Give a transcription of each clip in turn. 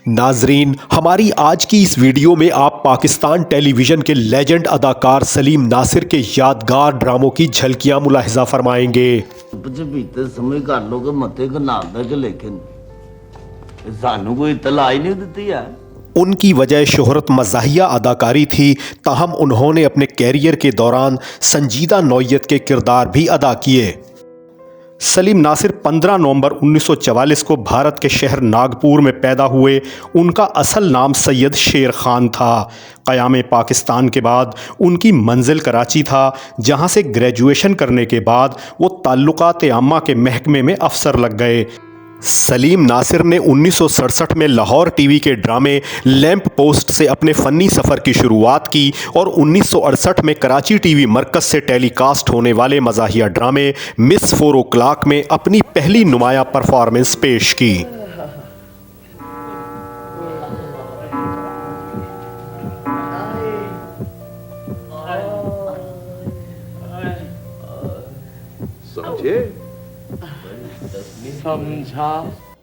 नाजरीन, हमारी आज की इस वीडियो में आप पाकिस्तान टेलीविज़न के लेजेंड अदाकार सलीम नासिर के यादगार ड्रामों की झलकियां मुलाहिजा फरमाएंगे। समय कर लो कि मते को नाम के लेकिन सानू कोई इत्तला ही नहीं देती है। उनकी वजह शोहरत मज़ाहिया अदाकारी थी, ताहम उन्होंने अपने कैरियर के दौरान संजीदा नौइयत के किरदार भी अदा किए। सलीम नासिर 15 नवंबर 1944 को भारत के शहर नागपुर में पैदा हुए। उनका असल नाम सैयद शेर खान था। क़याम पाकिस्तान के बाद उनकी मंजिल कराची था, जहां से ग्रेजुएशन करने के बाद वो ताल्लुकात आम्मा के महकमे में अफसर लग गए। सलीम नासिर ने 1967 में लाहौर टीवी के ड्रामे लैंप पोस्ट से अपने फ़नी सफ़र की शुरुआत की और 1968 में कराची टीवी मरकज़ से टेलीकास्ट होने वाले मज़ाहिया ड्रामे मिस 4 o'clock में अपनी पहली नुमाया परफॉर्मेंस पेश की।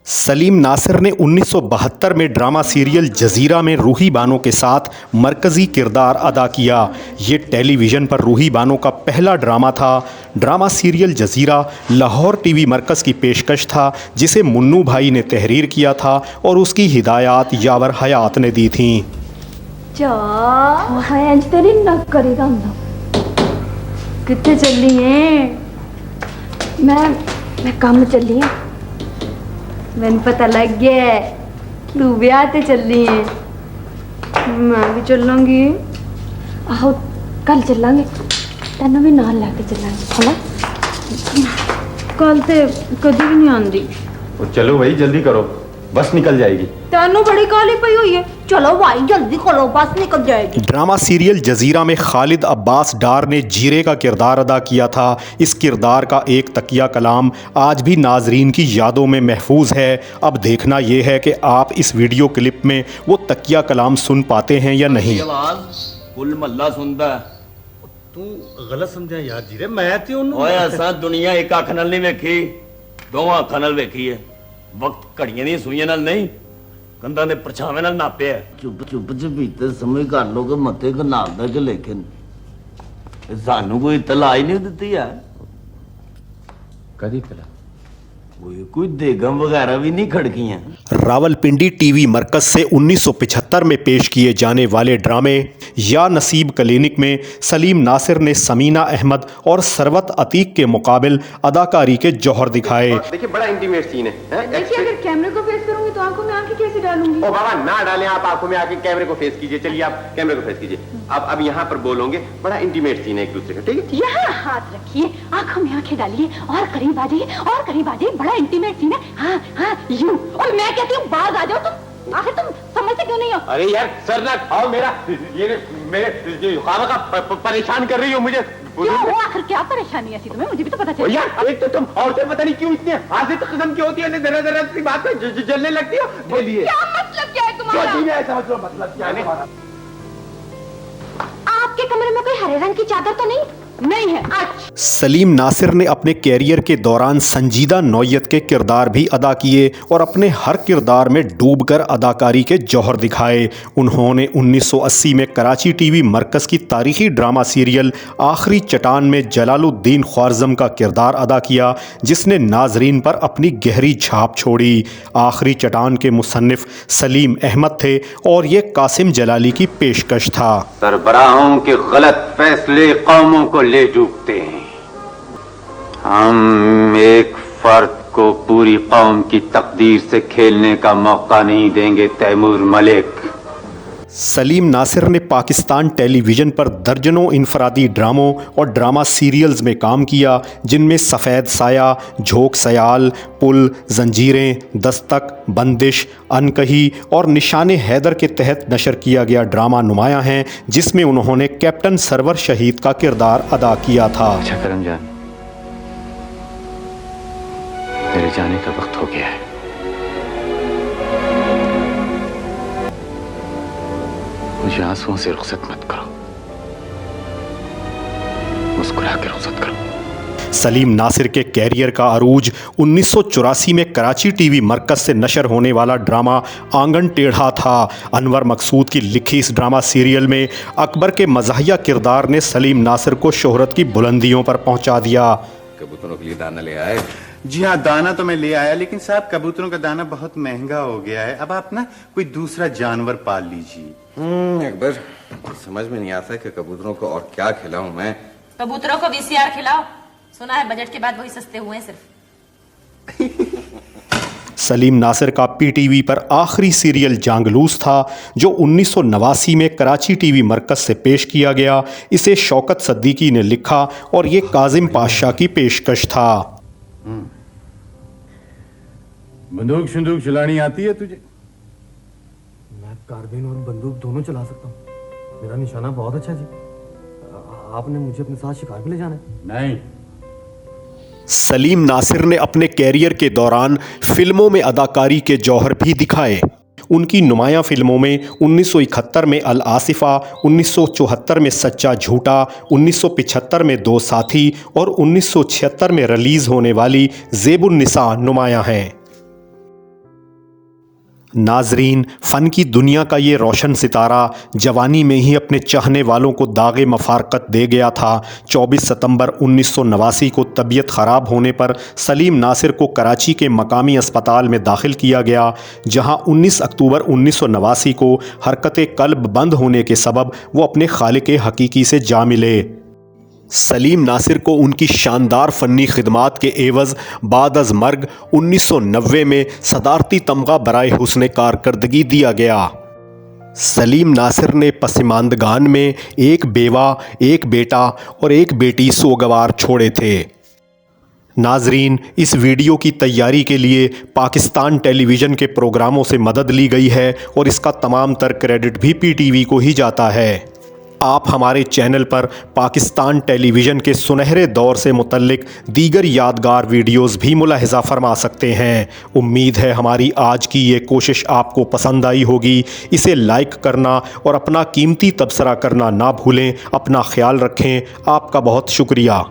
सलीम नासिर ने 1972 में ड्रामा सीरियल जजीरा में रूही बानो के साथ मरकज़ी किरदार अदा किया। ये टेलीविज़न पर रूही बानो का पहला ड्रामा था। ड्रामा सीरियल जजीरा लाहौर टीवी मरकज़ की पेशकश था, जिसे मुन्नू भाई ने तहरीर किया था और उसकी हिदायत यावर हयात ने दी थी। कितने चली है? मैं काम चली हूँ। मैंने पता लग गया है तू ब्याह ते चली है। मैं भी चलूँगी। आहो कल चलांगे, तेनों भी नाल लेके चलांगे। कल ते कभी भी नहीं आंदी। चलो भाई जल्दी करो, बस निकल जाएगी। तेनों बड़ी काली पई हुई है। चलो भाई जल्दी करो, बस निकल जाएगी। ड्रामा सीरियल जजीरा में खालिद अब्बास डार ने जीरे का किरदार अदा किया था। इस किरदार का एक तकिया कलाम आज भी नाजरीन की यादों में महफूज है। अब देखना यह है कि आप इस वीडियो क्लिप में वो तकिया कलाम सुन पाते हैं या नहीं। कुल मल्ला सुनता है। तू गलत समझा यार जीरे, मैं ते ओनू ओए असा दुनिया एक अख नाल नहीं वेखी, दो अखां नाल वेखी है। वक्त घड़ियां दी सुइयां नाल नहीं, कंधा दे परछावे नाल नापे है। चुप चुप बीते समय कर लो कि मते को नाम के लेकिन सानू कोई इत्तला ही नहीं देती है। कदी तला कोई देगम वगैरह भी नहीं खड़की हैं। रावलपिंडी टीवी मरकज़ से 1975 में पेश किए जाने वाले ड्रामे या नसीब क्लिनिक में सलीम नासिर ने समीना अहमद और सरवत अतीक के मुकाबिल अदाकारी के जौहर दिखाए। देखिए बड़ा इंटीमेट सीन है। देखिए अगर कैमरे को फेस करूंगी तो आंखों में आंखें कैसे डालूंगी? ओ बाबा ना डालें, आप आंखों में आके कैमरे को फेस कीजिए। चलिए आप कैमरे को फेस कीजिए। अब यहाँ पर बोलोगे। बड़ा इंटीमेट सीन है एक दूसरे का, ठीक है? यहाँ हाथ रखिए, आंखों में आंखें डालिए और करीब आ जाइए और करीब आ जाइए। बड़ा इंटीमेट सीन है। हाँ हाँ यूं। और मैं कहती हूँ बाज आ जाओ तुम। आखिर तुम समझते क्यों नहीं हो? अरे यार सर ना खाओ मेरा, ये मेरे खाना परेशान कर रही हो मुझे। क्यों हो? आखिर क्या परेशानी ऐसी तुम्हें? मुझे भी तो पता चले। यार एक तो तुम औरतें पता नहीं क्यों इतने हाजिर किस्म की होती है, जरा जरा सी बात पे जलने लगती हो। बोलिए क्या मतलब क्या है तुम्हारा? समझ लो मतलब क्या है तुम्हारा। आपके कमरे में कोई हरे रंग की चादर तो नहीं है? अच्छा। सलीम नासिर ने अपने कैरियर के दौरान संजीदा नौइयत के किरदार भी अदा किए और अपने हर किरदार में डूबकर अदाकारी के जौहर दिखाए। उन्होंने 1980 में कराची टीवी मरकज़ की तारीखी ड्रामा सीरियल आखिरी चट्टान में जलालुद्दीन ख्वारज़म का किरदार अदा किया, जिसने नाजरीन पर अपनी गहरी छाप छोड़ी। आखिरी चट्टान के मुसन्निफ सलीम अहमद थे और ये कासिम जलाली की पेशकश था। सरबराहों के गलत फैसले कौमों को ले डूबते हैं। हम एक फर्द को पूरी कौम की तकदीर से खेलने का मौका नहीं देंगे। तैमूर मलिक। सलीम नासिर ने पाकिस्तान टेलीविज़न पर दर्जनों इनफरादी ड्रामों और ड्रामा सीरियल्स में काम किया, जिनमें सफ़ेद साया, झोंक सयाल, पुल, जंजीरें, दस्तक, बंदिश, अनकही और निशाने हैदर के तहत नशर किया गया ड्रामा नुमाया हैं, जिसमें उन्होंने कैप्टन सरवर शहीद का किरदार अदा किया था। अच्छा करमजान, मेरे जाने का वक्त हो गया है। मुझे आंसुओं से रुखसत मत करो, मुस्कुरा के रुखसत करो। सलीम नासिर के कैरियर का अरूज 1984 में कराची टीवी मरकज़ से नशर होने वाला ड्रामा आंगन टेढ़ा था। अनवर मकसूद की लिखी इस ड्रामा सीरियल में अकबर के मज़ाहिया किरदार ने सलीम नासिर को शोहरत की बुलंदियों पर पहुंचा दिया। कबूतरों के लिए दाना ले आए? जी हाँ, दाना तो मैं ले आया, लेकिन साहब कबूतरों का दाना बहुत महंगा हो गया है। अब आप ना कोई दूसरा जानवर पाल लीजिए। अकबर, समझ में नहीं आता कि कबूतरों को और क्या खिलाऊं मैं। कबूतरों को वीसीआर खिलाओ, सुना है बजट के बाद वही सस्ते हुए हैं सिर्फ। सलीम नासिर का पीटीवी पर आखिरी सीरियल जांगलूस था, जो 1989 में कराची टीवी मरकज़ से पेश किया गया। इसे शौकत सद्दीकी ने लिखा और ये काजिम पातशाह की पेशकश था। बंदूक शंदूक चलानी आती है तुझे? मैं कारबीन और बंदूक दोनों चला सकता हूँ। मेरा निशाना बहुत अच्छा है जी। आपने मुझे अपने साथ शिकार पे ले जाना है? नहीं। सलीम नासिर ने अपने कैरियर के दौरान फिल्मों में अदाकारी के जौहर भी दिखाए। उनकी नुमायां फिल्मों में 1971 में अल आसिफा, 1974 में सच्चा झूठा, 1975 में दो साथी और 1976 में रिलीज़ होने वाली ज़ेबुन निसा नुमायां हैं। नाजरीन, फ़न की दुनिया का ये रोशन सितारा जवानी में ही अपने चाहने वालों को दागे मफारकत दे गया था। 24 सितंबर 1989 को तबीयत ख़राब होने पर सलीम नासिर को कराची के मकामी अस्पताल में दाखिल किया गया, जहां 19 अक्टूबर 1989 को हरकत कल्ब बंद होने के सबब वो अपने खालिक हकीकी से जा मिले। सलीम नासिर को उनकी शानदार फ़न्नी खिदमात के एवज़ बाद अज़ मर्ग 1990 में सदारती तमगा बराए हुस्न कारकर्दगी दिया गया। सलीम नासिर ने पसमानदगान में एक बेवा, एक बेटा और एक बेटी सोगवार छोड़े थे। नाजरीन, इस वीडियो की तैयारी के लिए पाकिस्तान टेलीविज़न के प्रोग्रामों से मदद ली गई है और इसका तमाम तर क्रेडिट भी पीटीवी को ही जाता है। आप हमारे चैनल पर पाकिस्तान टेलीविज़न के सुनहरे दौर से मुतल्लिक दीगर यादगार वीडियोस भी मुलाहिज़ा फरमा सकते हैं। उम्मीद है हमारी आज की ये कोशिश आपको पसंद आई होगी। इसे लाइक करना और अपना कीमती तबसरा करना ना भूलें। अपना ख्याल रखें। आपका बहुत शुक्रिया।